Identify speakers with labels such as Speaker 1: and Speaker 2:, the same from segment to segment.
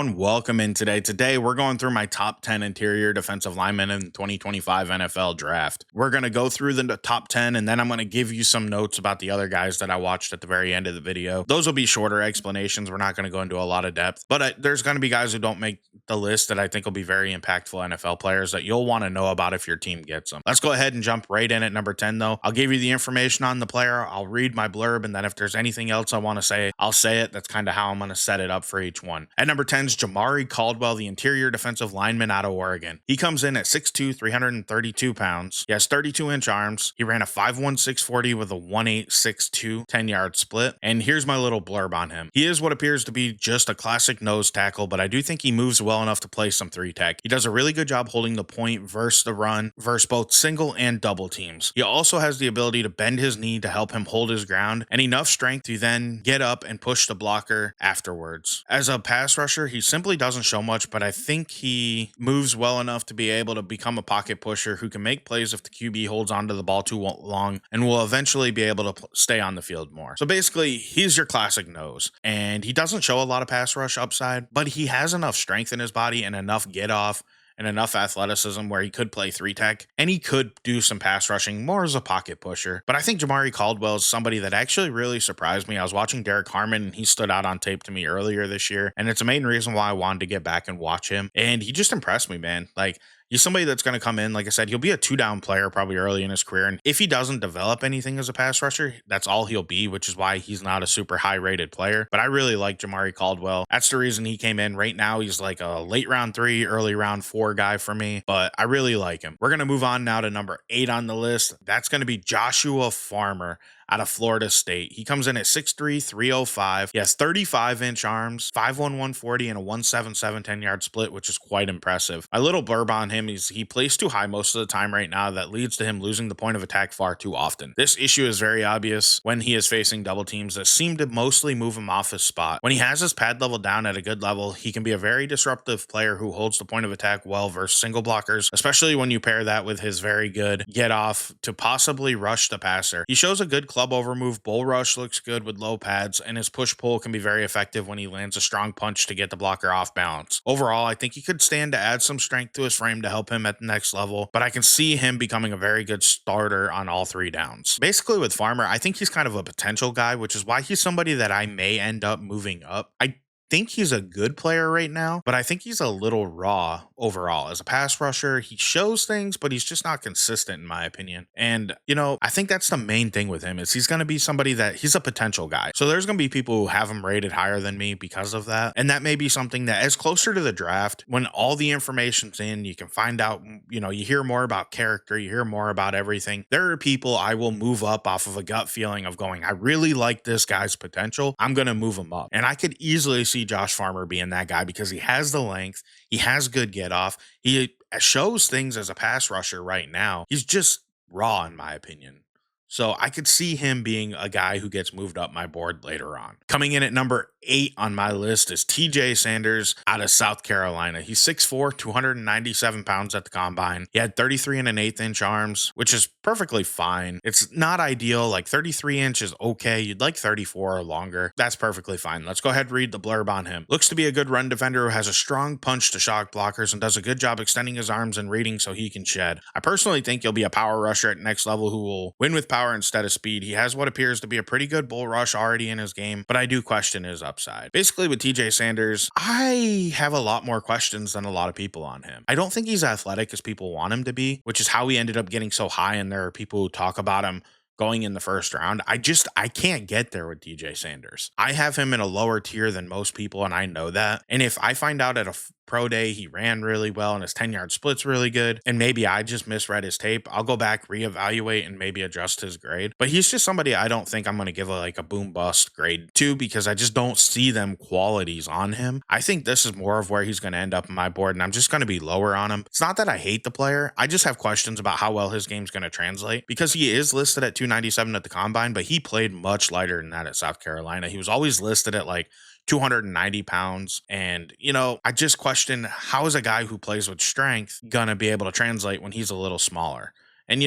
Speaker 1: everyone? Welcome in today. Today, we're going through my top 10 interior defensive linemen in the 2025 NFL draft. We're going to go through the top 10, and then I'm going to give you some notes about the other guys that I watched at the very end of the video. Those will be shorter explanations. We're not going to go into a lot of depth, but there's going to be guys who don't make the list that I think will be very impactful NFL players that you'll want to know about if your team gets them. Let's go ahead and jump right in at number 10, though. I'll give you the information on the player. I'll read my blurb, and then if there's anything else I want to say, I'll say it. That's kind of how I'm going to set it up for each one. At number 10 is Jamari Caldwell, the interior defensive lineman out of Oregon. He comes in at 6'2", 332 pounds. He has 32-inch arms. He ran a 5'1", 640 with a 1.862 10-yard split. And here's my little blurb on him. He is what appears to be just a classic nose tackle, but I do think he moves well enough to play some 3-tech. He does a really good job holding the point versus the run, versus both single and double teams. He also has the ability to bend his knee to help him hold his ground and enough strength to then get up and push the blocker afterwards. As a pass rusher, he simply doesn't show much, but I think he moves well enough to be able to become a pocket pusher who can make plays if the QB holds onto the ball too long and will eventually be able to stay on the field more. So basically, he's your classic nose, and he doesn't show a lot of pass rush upside, but he has enough strength in his body and enough get off and enough athleticism where he could play 3-tech and he could do some pass rushing more as a pocket pusher. But I think Jamari Caldwell is somebody that actually really surprised me. I was watching Derek Harmon and he stood out on tape to me earlier this year, and it's a main reason why I wanted to get back and watch him. And he just impressed me, man. Like, he's somebody that's going to come in, like I said, he'll be a 2-down player probably early in his career. And if he doesn't develop anything as a pass rusher, that's all he'll be, which is why he's not a super high rated player. But I really like Jamari Caldwell. That's the reason he came in. Right now, he's like a late round 3, early round 4 guy for me, but I really like him. We're going to move on now to number 8 on the list. That's going to be Joshua Farmer out of Florida State. He comes in at 6'3", 305. He has 35-inch arms, 5'1", 140, and a 1.77 10-yard split, which is quite impressive. My little blurb on him is he plays too high most of the time right now. That leads to him losing the point of attack far too often. This issue is very obvious when he is facing double teams that seem to mostly move him off his spot. When he has his pad level down at a good level, he can be a very disruptive player who holds the point of attack well versus single blockers, especially when you pair that with his very good get off to possibly rush the passer. He shows a good club over move. Bull rush looks good with low pads, and his push pull can be very effective when he lands a strong punch to get the blocker off balance. Overall, I think he could stand to add some strength to his frame to help him at the next level, but I can see him becoming a very good starter on all 3 downs. Basically, with Farmer, I think he's kind of a potential guy, which is why he's somebody that I may end up moving up. I think he's a good player right now, but I think he's a little raw overall. As a pass rusher, he shows things, but he's just not consistent in my opinion. And, I think that's the main thing with him is he's going to be somebody that he's a potential guy. So there's going to be people who have him rated higher than me because of that. And that may be something that as closer to the draft, when all the information's in, you can find out, you hear more about character, you hear more about everything. There are people I will move up off of a gut feeling of going, I really like this guy's potential. I'm going to move him up. And I could easily see Josh Farmer being that guy because he has the length, he has good get off, he shows things as a pass rusher right now. He's just raw in my opinion. So I could see him being a guy who gets moved up my board later on. Coming in at number 8 on my list is TJ Sanders out of South Carolina. He's 6'4", 297 pounds at the combine. He had 33 and an 1/8 inch arms, which is perfectly fine. It's not ideal. Like 33 inch is okay. You'd like 34 or longer. That's perfectly fine. Let's go ahead and read the blurb on him. Looks to be a good run defender who has a strong punch to shock blockers and does a good job extending his arms and reading so he can shed. I personally think he'll be a power rusher at next level who will win with power instead of speed. He has what appears to be a pretty good bull rush already in his game, but I do question his upside. Basically with TJ Sanders, I have a lot more questions than a lot of people on him. I don't think he's athletic as people want him to be, which is how he ended up getting so high, and there are people who talk about him going in the first round. I can't get there with TJ Sanders. I have him in a lower tier than most people, and I know that. And if I find out at a pro day he ran really well and his 10-yard split's really good, and maybe I just misread his tape, I'll go back, reevaluate, and maybe adjust his grade. But he's just somebody I don't think I'm going to give a boom bust grade to because I just don't see them qualities on him. I think this is more of where he's going to end up on my board, and I'm just going to be lower on him. It's not that I hate the player. I just have questions about how well his game's going to translate because he is listed at 297 at the combine, but he played much lighter than that at South Carolina. He was always listed at 290 pounds. And, I just question how is a guy who plays with strength going to be able to translate when he's a little smaller? And,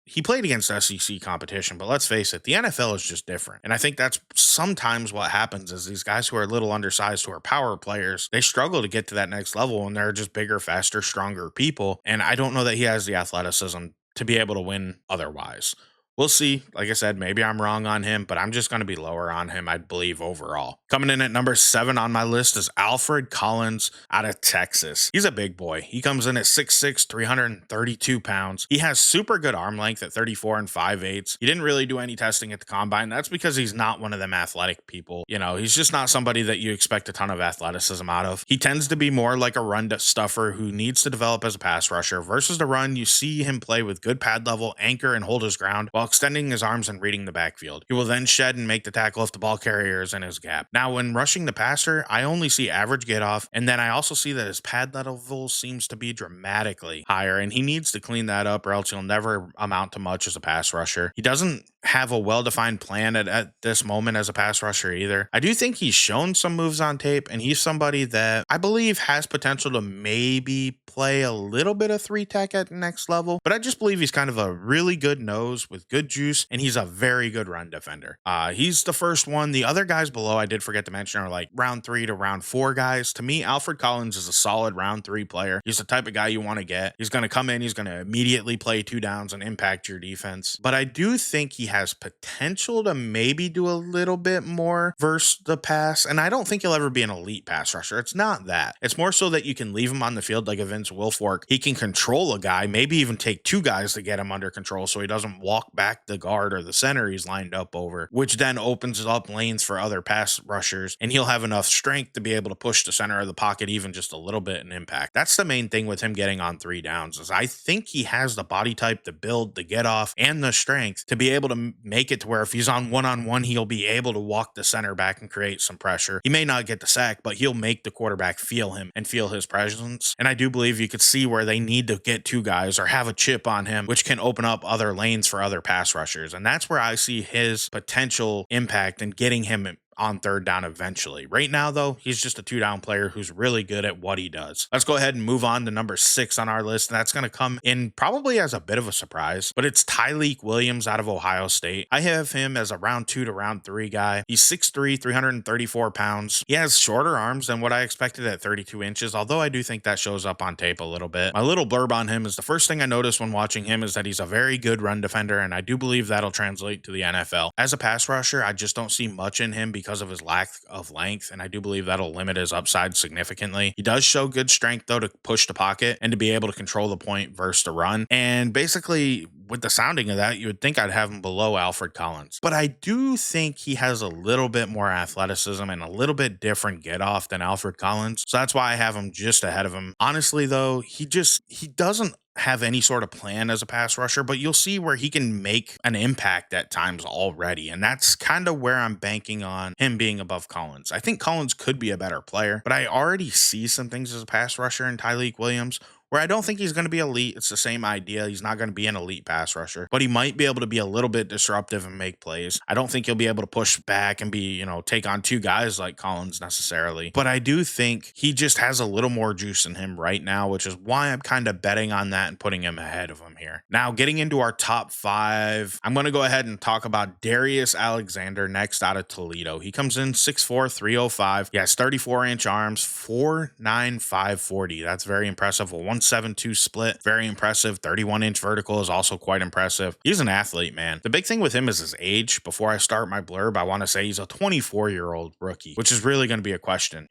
Speaker 1: he played against SEC competition, but let's face it, the NFL is just different. And I think that's sometimes what happens is these guys who are a little undersized, who are power players, they struggle to get to that next level when they're just bigger, faster, stronger people. And I don't know that he has the athleticism to be able to win otherwise. We'll see. Like I said, maybe I'm wrong on him, but I'm just going to be lower on him, I believe, overall. Coming in at number 7 on my list is Alfred Collins out of Texas. He's a big boy. He comes in at 6'6", 332 pounds. He has super good arm length at 34 and 5/8. He didn't really do any testing at the combine. That's because he's not one of them athletic people. He's just not somebody that you expect a ton of athleticism out of. He tends to be more like a run stuffer who needs to develop as a pass rusher. Versus the run, you see him play with good pad level, anchor, and hold his ground while extending his arms and reading the backfield. He will then shed and make the tackle if the ball carrier is in his gap. Now, when rushing the passer, I only see average get off, and then I also see that his pad level seems to be dramatically higher, and he needs to clean that up or else he'll never amount to much as a pass rusher. He doesn't have a well-defined plan at this moment as a pass rusher either. I do think he's shown some moves on tape, and he's somebody that I believe has potential to maybe play a little bit of 3-tech at the next level, but I just believe he's kind of a really good nose with good juice, and he's a very good run defender. He's the first one. The other guys below, I did forget to mention, are like round 3 to round 4 guys. To me, Alfred Collins is a solid round 3 player. He's the type of guy you want to get. He's going to come in, he's going to immediately play 2 downs and impact your defense. But I do think he has potential to maybe do a little bit more versus the pass, and I don't think he'll ever be an elite pass rusher. It's not that. It's more so that you can leave him on the field like a Vince Wilfork. He can control a guy, maybe even take 2 guys to get him under control so he doesn't walk back the guard or the center he's lined up over, which then opens up lanes for other pass rushers, and he'll have enough strength to be able to push the center of the pocket even just a little bit and impact. That's the main thing with him getting on 3 downs, is I think he has the body type, the build, the get off, and the strength to be able to make it to where if he's on one-on-one, he'll be able to walk the center back and create some pressure. He may not get the sack, but he'll make the quarterback feel him and feel his presence. And I do believe you could see where they need to get 2 guys or have a chip on him, which can open up other lanes for other pass rushers. And that's where I see his potential impact in getting him on 3rd down eventually. Right now, though, he's just a 2-down player who's really good at what he does. Let's go ahead and move on to number 6 on our list, and that's going to come in probably as a bit of a surprise, but it's Tyleik Williams out of Ohio State. I have him as a round 2 to round 3 guy. He's 6'3", 334 pounds. He has shorter arms than what I expected at 32 inches, although I do think that shows up on tape a little bit. My little blurb on him is the first thing I noticed when watching him is that he's a very good run defender, and I do believe that'll translate to the NFL. As a pass rusher, I just don't see much in him because of his lack of length, and I do believe that'll limit his upside significantly. He does show good strength, though, to push the pocket and to be able to control the point versus the run. And basically, with the sounding of that, you would think I'd have him below Alfred Collins. But I do think he has a little bit more athleticism and a little bit different get-off than Alfred Collins. So that's why I have him just ahead of him. Honestly, though, he doesn't have any sort of plan as a pass rusher, but you'll see where he can make an impact at times already. And that's kind of where I'm banking on him being above Collins. I think Collins could be a better player, but I already see some things as a pass rusher in Tyleik Williams where I don't think he's going to be elite. It's the same idea. He's not going to be an elite pass rusher, but he might be able to be a little bit disruptive and make plays. I don't think he'll be able to push back and be, take on 2 guys like Collins necessarily, but I do think he just has a little more juice in him right now, which is why I'm kind of betting on that and putting him ahead of him here. Now, getting into our top 5, I'm going to go ahead and talk about Darius Alexander next out of Toledo. He comes in 6'4", 305. He has 34-inch arms, 4'9", 540. That's very impressive. A 1.72 split, very impressive. 31-inch vertical is also quite impressive. He's an athlete, man. The big thing with him is his age. Before I start my blurb, I want to say he's a 24-year-old rookie, which is really going to be a question.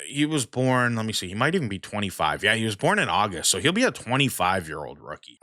Speaker 1: He was born, let me see, he might even be 25. Yeah, he was born in August, so he'll be a 25-year-old rookie.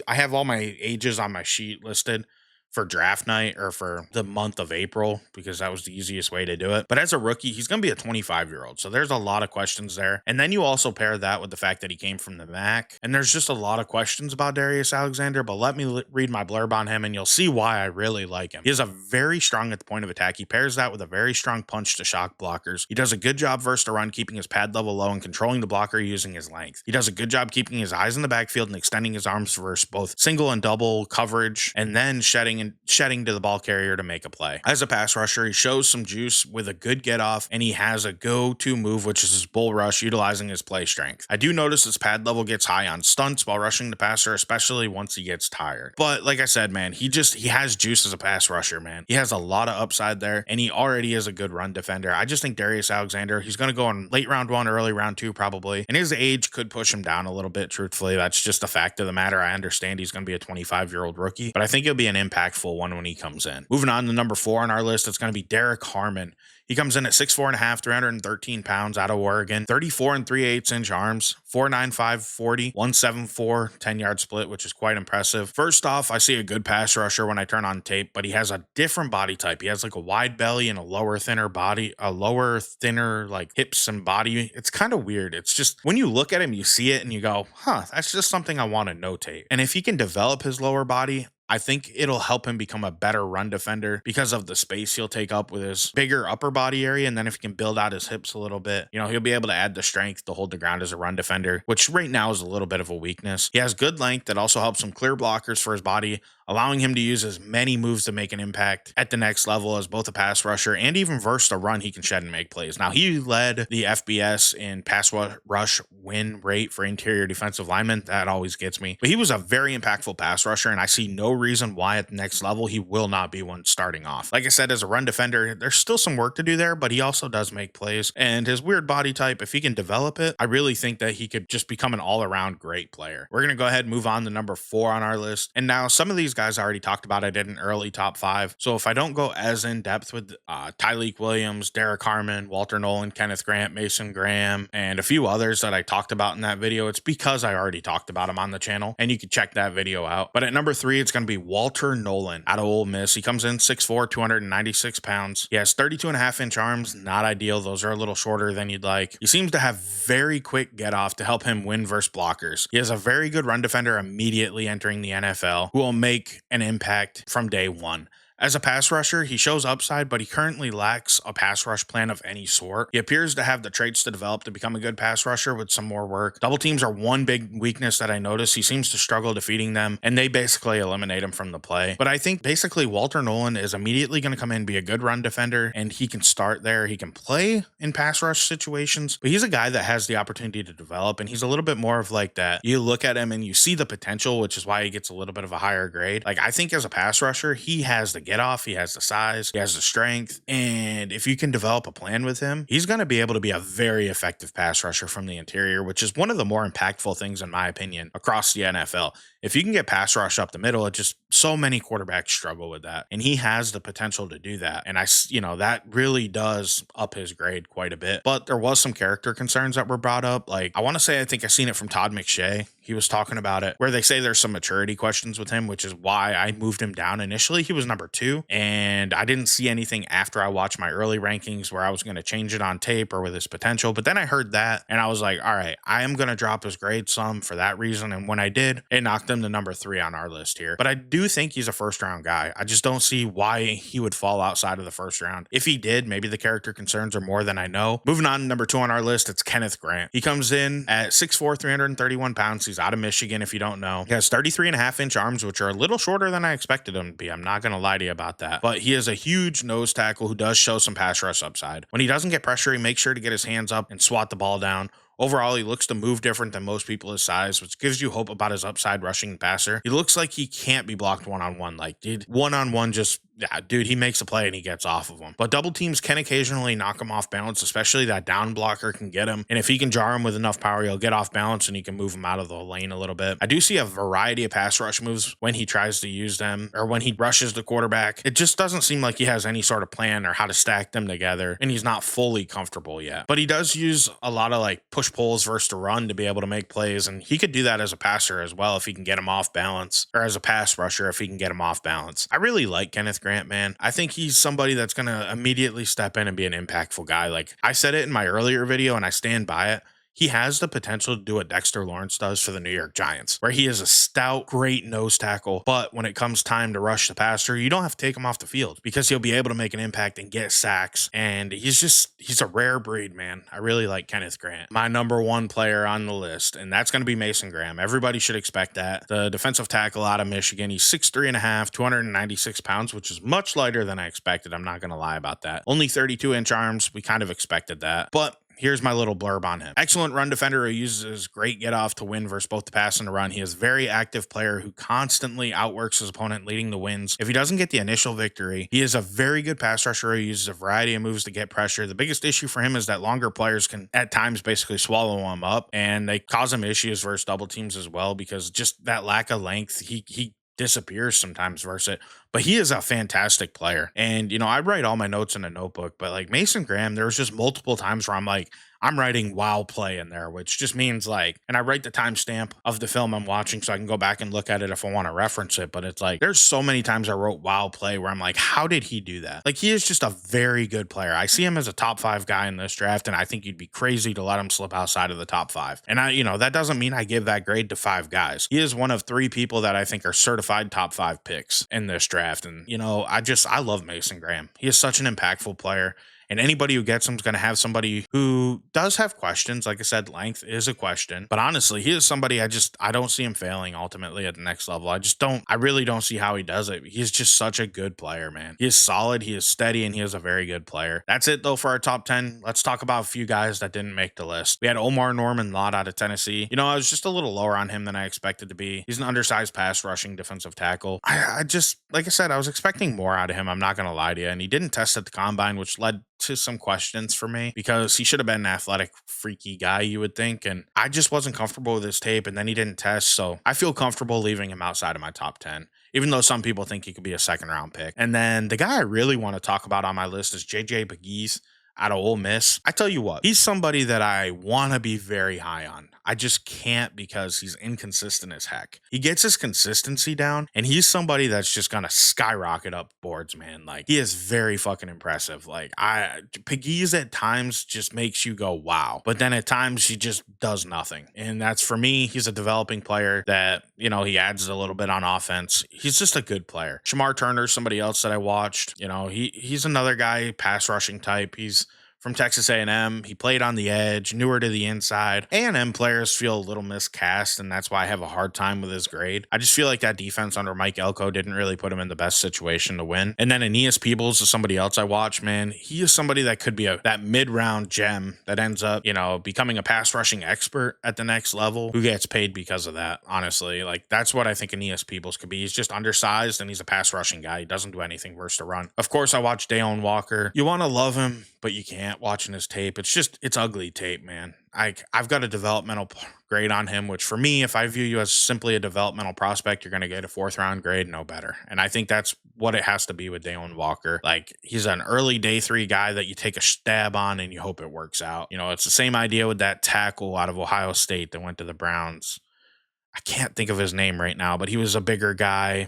Speaker 1: I have all my ages on my sheet listed for draft night or for the month of April because that was the easiest way to do it. But as a rookie, he's going to be a 25-year-old. So there's a lot of questions there. And then you also pair that with the fact that he came from the MAC. And there's just a lot of questions about Darius Alexander, but let me read my blurb on him and you'll see why I really like him. He is a very strong at the point of attack. He pairs that with a very strong punch to shock blockers. He does a good job versus the run, keeping his pad level low and controlling the blocker using his length. He does a good job keeping his eyes in the backfield and extending his arms versus both single and double coverage, and then shedding and shedding to the ball carrier to make a play. As a pass rusher, he shows some juice with a good get off, and he has a go-to move, which is his bull rush, utilizing his play strength. I do notice his pad level gets high on stunts while rushing the passer, especially once he gets tired. But like I said, man, he has juice as a pass rusher, man. He has a lot of upside there, and he already is a good run defender. I just think Darius Alexander, he's going to go in late round 1, early round 2 probably, and his age could push him down a little bit, truthfully. That's just a fact of the matter. I understand he's going to be a 25-year-old rookie, but I think he'll be an impactful one when he comes in. Moving on to number 4 on our list, it's going to be Derek Harmon. He comes in at 6'4.5", 313 pounds out of Oregon, 34 3/8 inch arms, 4.95 40, 174 10-yard split, which is quite impressive. First off, I see a good pass rusher when I turn on tape, but he has a different body type. He has like a wide belly and a lower, thinner body, like hips and body. It's kind of weird. It's just when you look at him, you see it and you go, huh, that's just something I want to notate. And if he can develop his lower body, I think it'll help him become a better run defender because of the space he'll take up with his bigger upper body area. And then if he can build out his hips a little bit, he'll be able to add the strength to hold the ground as a run defender, which right now is a little bit of a weakness. He has good length that also helps him clear blockers for his body, allowing him to use as many moves to make an impact at the next level as both a pass rusher and even versus a run he can shed and make plays. Now, he led the FBS in pass rush win rate for interior defensive linemen. That always gets me. But he was a very impactful pass rusher, and I see no reason why at the next level he will not be one starting off. Like I said, as a run defender, there's still some work to do there, but he also does make plays. And his weird body type, if he can develop it, I really think that he could just become an all-around great player. We're going to go ahead and move on to number 4 on our list. And now some of these guys I already talked about. I did an early top 5. So if I don't go as in depth with Tyleik Williams, Derek Harmon, Walter Nolan, Kenneth Grant, Mason Graham, and a few others that I talked about in that video, it's because I already talked about them on the channel, and you can check that video out. But at number 3, it's going to be Walter Nolan out of Ole Miss. He comes in 6'4", 296 pounds. He has 32.5 inch arms. Not ideal. Those are a little shorter than you'd like. He seems to have very quick get off to help him win versus blockers. He has a very good run defender immediately entering the NFL who will make an impact from day one. As a pass rusher, he shows upside, but he currently lacks a pass rush plan of any sort. He appears to have the traits to develop to become a good pass rusher with some more work. Double teams are one big weakness that I notice. He seems to struggle defeating them, and they basically eliminate him from the play. But I think basically Walter Nolan is immediately going to come in and be a good run defender, and he can start there. He can play in pass rush situations, but he's a guy that has the opportunity to develop, and he's a little bit more of like that. You look at him and you see the potential, which is why he gets a little bit of a higher grade. Like, I think as a pass rusher, he has the get off, he has the size, he has the strength, and if you can develop a plan with him, he's going to be able to be a very effective pass rusher from the interior, which is one of the more impactful things in my opinion across the NFL. If you can get pass rush up the middle, it just, so many quarterbacks struggle with that, and he has the potential to do that. And that really does up his grade quite a bit. But there was some character concerns that were brought up. Like, I want to say, I think I seen it from Todd McShay. He was talking about it where they say there's some maturity questions with him, which is why I moved him down. Initially, he was number 2, and I didn't see anything after I watched my early rankings where I was going to change it on tape or with his potential. But then I heard that and I was like, all right, I am going to drop his grade some for that reason. And when I did, it knocked him to number 3 on our list here. But I do think he's a first round guy. I just don't see why he would fall outside of the first round. If he did, maybe the character concerns are more than I know. Moving on to number 2 on our list, it's Kenneth Grant. He comes in at 6'4", 331 pounds. He's out of Michigan, if you don't know. He has 33.5 inch arms, which are a little shorter than I expected him to be. I'm not going to lie to you about that. But he is a huge nose tackle who does show some pass rush upside. When he doesn't get pressure, he makes sure to get his hands up and swat the ball down. Overall, he looks to move different than most people his size, which gives you hope about his upside rushing passer. He looks like he can't be blocked one-on-one. Like, dude, one-on-one just... yeah, dude, he makes a play and he gets off of him. But double teams can occasionally knock him off balance, especially that down blocker can get him. And if he can jar him with enough power, he'll get off balance and he can move him out of the lane a little bit. I do see a variety of pass rush moves when he tries to use them or when he rushes the quarterback. It just doesn't seem like he has any sort of plan or how to stack them together, and he's not fully comfortable yet. But he does use a lot of like push-pulls versus to run to be able to make plays, and he could do that as a passer as well if he can get him off balance, or as a pass rusher if he can get him off balance. I really like Kenneth Grant, man. I think he's somebody that's going to immediately step in and be an impactful guy. Like I said it in my earlier video and I stand by it. he has the potential to do what Dexter Lawrence does for the New York Giants, where he is a stout, great nose tackle. But when it comes time to rush the passer, you don't have to take him off the field because he'll be able to make an impact and get sacks. And he's a rare breed, man. I really like Kenneth Grant, my number one player on the list, and that's going to be Mason Graham. Everybody should expect that. The defensive tackle out of Michigan, he's 6'3 and a half, 296 pounds, which is much lighter than I expected. I'm not going to lie about that. Only 32-inch arms. We kind of expected that. But here's my little blurb on him. Excellent run defender who uses his great get off to win versus both the pass and the run. He is a very active player who constantly outworks his opponent, leading the wins. If he doesn't get the initial victory, he is a very good pass rusher who uses a variety of moves to get pressure. The biggest issue for him is that longer players can at times basically swallow him up, and they cause him issues versus double teams as well because just that lack of length, he disappears sometimes versus it. But he is a fantastic player. And, I write all my notes in a notebook, but like Mason Graham, there was just multiple times where I'm writing wow play in there, which just means and I write the timestamp of the film I'm watching so I can go back and look at it if I want to reference it. But it's like, there's so many times I wrote wow play where I'm like, how did he do that? Like, he is just a very good player. I see him as a top 5 guy in this draft, and I think you'd be crazy to let him slip outside of the top 5. And that doesn't mean I give that grade to 5 guys. He is one of 3 people that I think are certified top 5 picks in this draft. And, I love Mason Graham. He is such an impactful player. And anybody who gets him is going to have somebody who does have questions. Like I said, length is a question. But honestly, he is somebody I don't see him failing ultimately at the next level. I really don't see how he does it. He's just such a good player, man. He is solid, he is steady, and he is a very good player. That's it, though, for our top 10. Let's talk about a few guys that didn't make the list. We had Omar Norman Lott out of Tennessee. I was just a little lower on him than I expected to be. He's an undersized pass rushing defensive tackle. Like I said, I was expecting more out of him. I'm not going to lie to you. And he didn't test at the combine, which led to some questions for me because he should have been an athletic, freaky guy, you would think. And I just wasn't comfortable with his tape, and then he didn't test. So I feel comfortable leaving him outside of my top 10, even though some people think he could be a 2nd-round pick. And then the guy I really want to talk about on my list is JJ Pegues out of Ole Miss. I tell you what, he's somebody that I want to be very high on. I just can't because he's inconsistent as heck. He gets his consistency down, and he's somebody that's just gonna skyrocket up boards, man. Like, he is very fucking impressive. Pegues at times just makes you go, wow. But then at times he just does nothing. And that's, for me, he's a developing player that, he adds a little bit on offense. He's just a good player. Shamar Turner, somebody else that I watched, he's another guy, pass rushing type. He's from Texas A&M. He played on the edge, newer to the inside. A&M players feel a little miscast, and that's why I have a hard time with his grade. I just feel like that defense under Mike Elko didn't really put him in the best situation to win. And then Aeneas Peebles is somebody else I watch, man. He is somebody that could be that mid-round gem that ends up, becoming a pass rushing expert at the next level who gets paid because of that, honestly. Like, that's what I think Aeneas Peebles could be. He's just undersized, and he's a pass rushing guy. He doesn't do anything versus the run. Of course, I watch Dayon Walker. You want to love him, but you can't watching his tape. It's ugly tape, man. I've got a developmental grade on him, which for me, if I view you as simply a developmental prospect, you're going to get a 4th-round grade, no better. And I think that's what it has to be with Dayon Walker. Like, he's an early day 3 guy that you take a stab on and you hope it works out. It's the same idea with that tackle out of Ohio State that went to the Browns. I can't think of his name right now, but he was a bigger guy.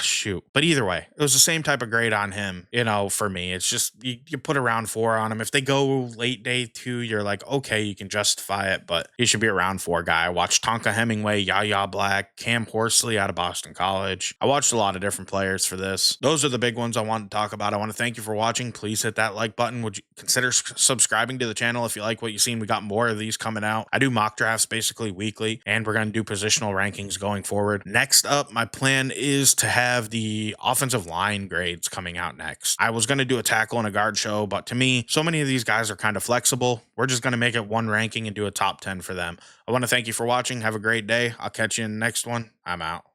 Speaker 1: Shoot. But either way, it was the same type of grade on him, for me. It's just, you put a round 4 on him. If they go late day 2, you're like, okay, you can justify it, but he should be a round 4 guy. I watched Tonka Hemingway, Yaya Black, Cam Horsley out of Boston College. I watched a lot of different players for this. Those are the big ones I wanted to talk about. I want to thank you for watching. Please hit that like button. Would you consider subscribing to the channel if you like what you've seen? We got more of these coming out. I do mock drafts basically weekly, and we're going to do positional rankings going forward. Next up, my plan is to have the offensive line grades coming out next. I was going to do a tackle and a guard show, but to me, so many of these guys are kind of flexible. We're just going to make it one ranking and do a top 10 for them. I want to thank you for watching. Have a great day. I'll catch you in the next one. I'm out.